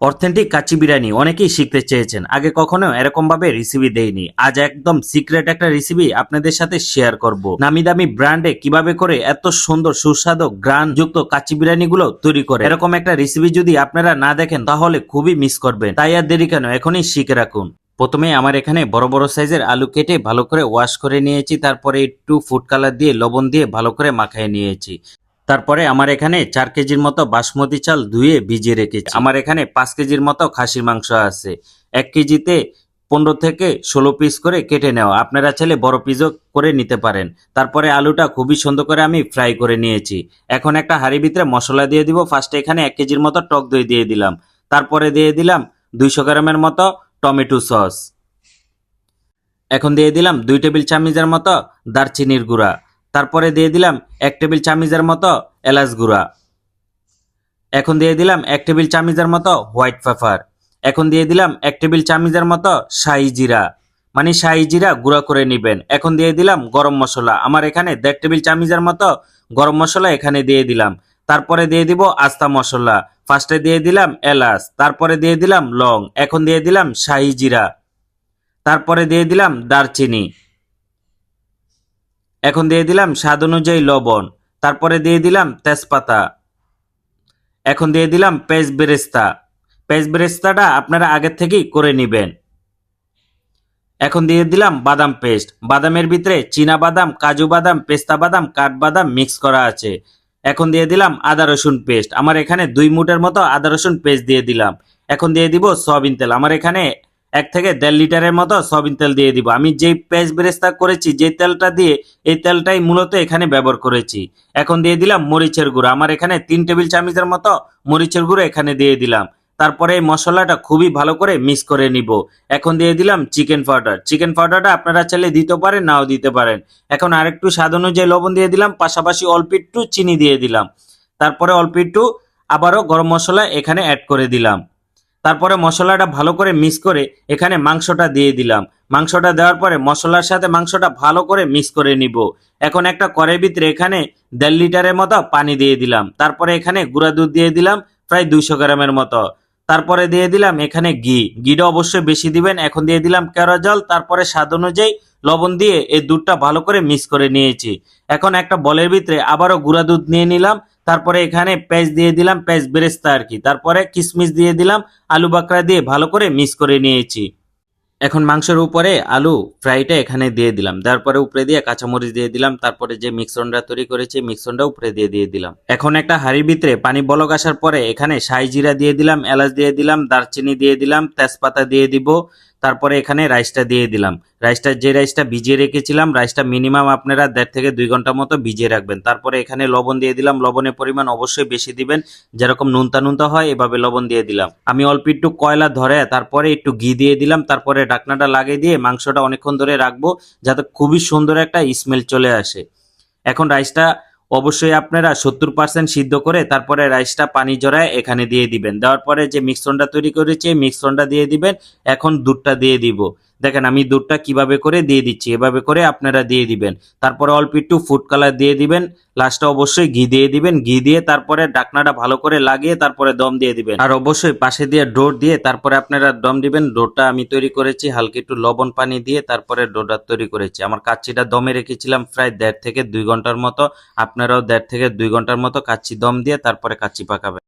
Authentic kacchi biryani অনেকেই শিখতে চেয়েছেন, আগে কখনো এরকম ভাবে রেসিপি দেইনি। আজ একদম সিক্রেট একটা রেসিপি আপনাদের সাথে শেয়ার করব। নামি দামি ব্র্যান্ডে কিভাবে করে এত সুন্দর সুস্বাদু গ্রান যুক্ত কাচ্চি বিরিয়ানি গুলো তৈরি করে, এরকম একটা রেসিপি যদি আপনারা না দেখেন তাহলে খুবই মিস করবেন। তাই আর দেরি কেন, এখনই শিখে রাখুন। প্রথমে আমার এখানে বড় বড় সাইজের আলু কেটে ভালো করে ওয়াশ করে নিয়েছি, তারপরে একটু ফুড কালার দিয়ে লবণ দিয়ে ভালো করে মাখিয়ে নিয়েছি। তারপরে আমার এখানে 4 কেজির মতো বাসমতি চাল ধুয়ে ভিজিয়ে রেখেছি। আমার এখানে 5 কেজির মতো খাসির মাংস আছে। 1 কেজিতে 15 থেকে 16 পিস করে কেটে নেওয়া, আপনারা চাইলে বড় পিসও করে নিতে পারেন। তারপরে আলুটা খুবই সুন্দর করে আমি ফ্রাই করে নিয়েছি। এখন একটা হাঁড়ির ভিতরে মশলা দিয়ে দিব। ফার্স্টে এখানে 1 কেজির মতো টক দই দিয়ে দিলাম। তারপরে দিয়ে দিলাম 200 গ্রামের মতো টমেটো সস। এখন দিয়ে দিলাম 2 টেবিল চামচের মতো দারচিনির গুঁড়া। তারপরে দিয়ে দিলাম 1 টেবিল চামচের মতো এলাচ গুঁড়া। এখন দিয়ে দিলাম 1 টেবিল চামচের মতো হোয়াইট পেপার। এখন দিয়ে দিলাম 1 টেবিল চামচের মতো শাহি জিরা, মানে শাহি জিরা গুঁড়া করে নেবেন। এখন দিয়ে দিলাম গরম মশলা, আমার এখানে 1.5 টেবিল চামচের মতো গরম মশলা এখানে দিয়ে দিলাম। তারপরে দিয়ে দিব আস্তা মশলা। ফার্স্টে দিয়ে দিলাম এলাচ, তারপরে দিয়ে দিলাম লং, এখন দিয়ে দিলাম শাহি জিরা, তারপরে দিয়ে দিলাম দারচিনি, এখন দিয়ে দিলাম স্বাদ অনুযায়ী লবণ, তারপরে দিয়ে দিলাম তেজপাতা, এখন দিয়ে দিলাম পেঁয়াজ বেরেস্তা। পেঁয়াজ বেরেস্তাটা আপনারা আগের থেকেই করে নেবেন। এখন দিয়ে দিলাম বাদাম পেস্ট। বাদামের ভিতরে চীনা বাদাম, কাজু বাদাম, পেস্তা বাদাম, কাঠবাদাম মিক্স করা আছে। এখন দিয়ে দিলাম আদা রসুন পেস্ট, আমার এখানে 2 মুঠের মতো আদা রসুন পেস্ট দিয়ে দিলাম। এখন দিয়ে দিব সয়াবিন তেল, আমার এখানে 1 থেকে 1.5 লিটারের মতো সয়াবিন তেল দিয়ে দিব। আমি যেই পেঁয়াজ বেরেস্তা করেছি যে তেলটা দিয়ে, এই তেলটাই মূলত এখানে ব্যবহার করেছি। এখন দিয়ে দিলাম মরিচের গুঁড়ো, আমার এখানে 3 টেবিল চামচের মতো মরিচের গুঁড়ো এখানে দিয়ে দিলাম। তারপরে এই মশলাটা খুবই ভালো করে মিক্স করে নিব। এখন দিয়ে দিলাম চিকেন পাউডার। চিকেন পাউডারটা আপনারা চাইলে দিতে পারেন, নাও দিতে পারেন। এখন আরেকটু স্বাদ অনুযায়ী লবণ দিয়ে দিলাম, পাশাপাশি অল্প একটু চিনি দিয়ে দিলাম। তারপরে অল্প একটু আবারও গরম মশলা এখানে অ্যাড করে দিলাম। তারপরে মশলাটা ভালো করে মিক্স করে এখানে মাংসটা দিয়ে দিলাম। মাংসটা দেওয়ার পরে মশলার সাথে মাংসটা ভালো করে মিক্স করে নিব। এখন একটা কড়াইয়ের ভিতরে এখানে 1.5 লিটারের মতো পানি দিয়ে দিলাম। তারপরে এখানে গুঁড়া দুধ দিয়ে দিলাম প্রায় 200 গ্রামের মতো। তারপরে দিয়ে দিলাম এখানে ঘিটা অবশ্যই বেশি দিবেন। এখন দিয়ে দিলাম কেওড়া জল, তারপরে স্বাদ অনুযায়ী লবণ দিয়ে এই দুধটা ভালো করে মিক্স করে নিয়েছি। এখন একটা বলের ভিতরে আবারও গুঁড়া দুধ নিয়ে নিলাম। তারপরে এখানে পেঁয়াজ দিয়ে দিলাম, পেঁয়াজ বেরেস্তা আর কি। তারপরে কিশমিশ দিয়ে দিলাম, আলু বাকরা দিয়ে ভালো করে মিক্স করে নিয়েছি। এখন মাংসের উপরে আলু ফ্রাইটা এখানে দিয়ে দিলাম, দেওয়ার পরে উপরে দিয়ে কাঁচামরিচ দিয়ে দিলাম। তারপরে যে মিশ্রণটা তৈরি করেছি মিশ্রণটা উপরে দিয়ে দিলাম। এখন একটা হাঁড়ির ভিতরে পানি বলক আসার পরে এখানে শাহি জিরা দিয়ে দিলাম, এলাচ দিয়ে দিলাম, দারচিনি দিয়ে দিলাম, তেজপাতা দিয়ে দিব। তারপরে এখানে রাইসটা দিয়ে দিলাম। যে রাইসটা ভিজিয়ে রেখেছিলাম, রাইসটা মিনিমাম আপনারা 1.5 থেকে 2 ঘন্টা মতো ভিজিয়ে রাখবেন। তারপরে এখানে লবণ দিয়ে দিলাম, লবণের পরিমাণ অবশ্যই বেশি দিবেন, যেরকম নুনতা নুনতা হয় এভাবে লবণ দিয়ে দিলাম। আমি অল্প একটু কয়লা ধরে তারপরে একটু ঘি দিয়ে দিলাম। তারপরে ঢাকনাটা লাগিয়ে দিয়ে মাংসটা অনেকক্ষণ ধরে রাখবো, যাতে খুবই সুন্দর একটা স্মেল চলে আসে। এখন রাইসটা অবশ্যই আপনারা 70% সিদ্ধ করে তারপরে রাইসটা পানি ঝরায় এখানে দিয়ে দিবেন। দেওয়ার পরে যে মিশ্রণটা তৈরি করেছি মিশ্রণটা দিয়ে দিবেন। এখন দুধটা দিয়ে দিব। দেখেন আমি দুধটা কিভাবে করে দিয়ে দিচ্ছি, এভাবে করে আপনারা দিয়ে দিবেন। তারপরে অল্প একটু ফুড কালার দিয়ে দিবেন। লাস্টে অবশ্যই ঘি দিয়ে দিবেন। ঘি দিয়ে তারপরে ঢাকনাটা ভালো করে লাগিয়ে তারপরে দম দিয়ে দিবেন। আর অবশ্যই পাশে দিয়ে ডোর দিয়ে তারপরে আপনারা দম দিবেন। ডোরটা আমি তৈরি করেছি হালকা একটু লবণ পানি দিয়ে, তারপরে ডোরটা তৈরি করেছি। আমার কাচ্চিটা দমে রেখেছিলাম প্রায় 1.5 থেকে 2 ঘন্টার মতো। আপনারাও 1.5 থেকে 2 ঘন্টার মতো কাচ্চি দম দিয়ে তারপরে কাচ্চি পাকাবেন।